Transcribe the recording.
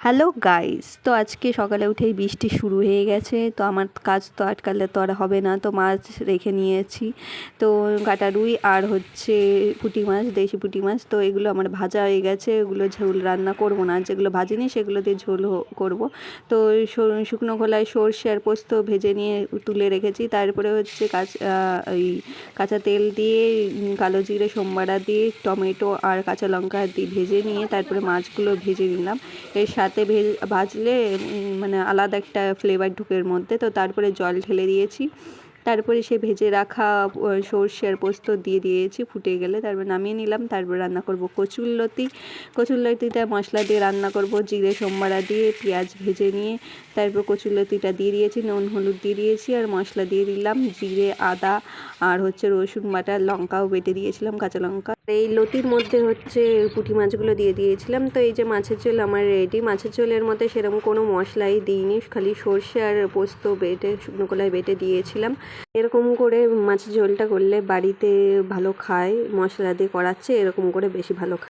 Hello guys, তো আজকে সকালে উঠেই বৃষ্টি শুরু হয়ে গেছে। তো আমার কাজ তো আটকালে তো আর হবে না, তো মাছ রেখে নিয়েছি। তো কাটা রুই আর হচ্ছে পুঁটি মাছ, দেশি পুঁটি মাছ। তো এগুলো আমার ভাজা হয়ে গেছে, এগুলো ঝোল রান্না করব না, যেগুলো ভাজিনি সেগুলো দিয়ে ঝোল করব। তো শুকনো খোলায় সর্ষে আর পোস্ত ভেজে নিয়ে তুলে রেখেছি। তারপরে হচ্ছে ওই কাঁচা তেল দিয়ে কালো জিরে সোমবারা দিয়ে টমেটো আর কাঁচা লঙ্কা দিয়ে ভেজে নিয়ে তারপরে মাছগুলো ভেজে নিলাম। এর সাথে ভাজলে মানে আলাদা একটা ফ্লেভার ঢুকে এর মধ্যে। তো তারপরে জল ঢেলে দিয়েছি, তারপরে সে ভেজে রাখা সর্ষে আর পোস্ত দিয়ে দিয়েছি। ফুটে গেলে তারপর নামিয়ে নিলাম। তারপর রান্না করব কচুরলতিটা মশলা দিয়ে রান্না করব, জিরে সোমবারা দিয়ে পেঁয়াজ ভেজে নিয়ে তারপর কচুরলতিটা দিয়ে দিয়েছি, নুন হলুদ দিয়ে দিয়েছি আর মশলা দিয়ে দিলাম জিরে আদা আর হচ্ছে রসুন বাটা, লঙ্কাও বেটে দিয়েছিলাম, কাঁচা লঙ্কা। এই লতির মধ্যে হচ্ছে পুঁটি মাছগুলো দিয়ে দিয়েছিলাম। তো এই যে মাছের ঝোল আমার রেডি। মাছের ঝোলের মধ্যে সেরকম কোনো মশলাই দিইনি, খালি সর্ষে আর পোস্ত বেটে শুকনো কলায় বেটে দিয়েছিলাম। এরকম করে মাছের ঝোলটা করলে বাড়িতে ভালো খায়, মশলা দিয়ে করাচ্ছে এরকম করে বেশি ভালো খায়।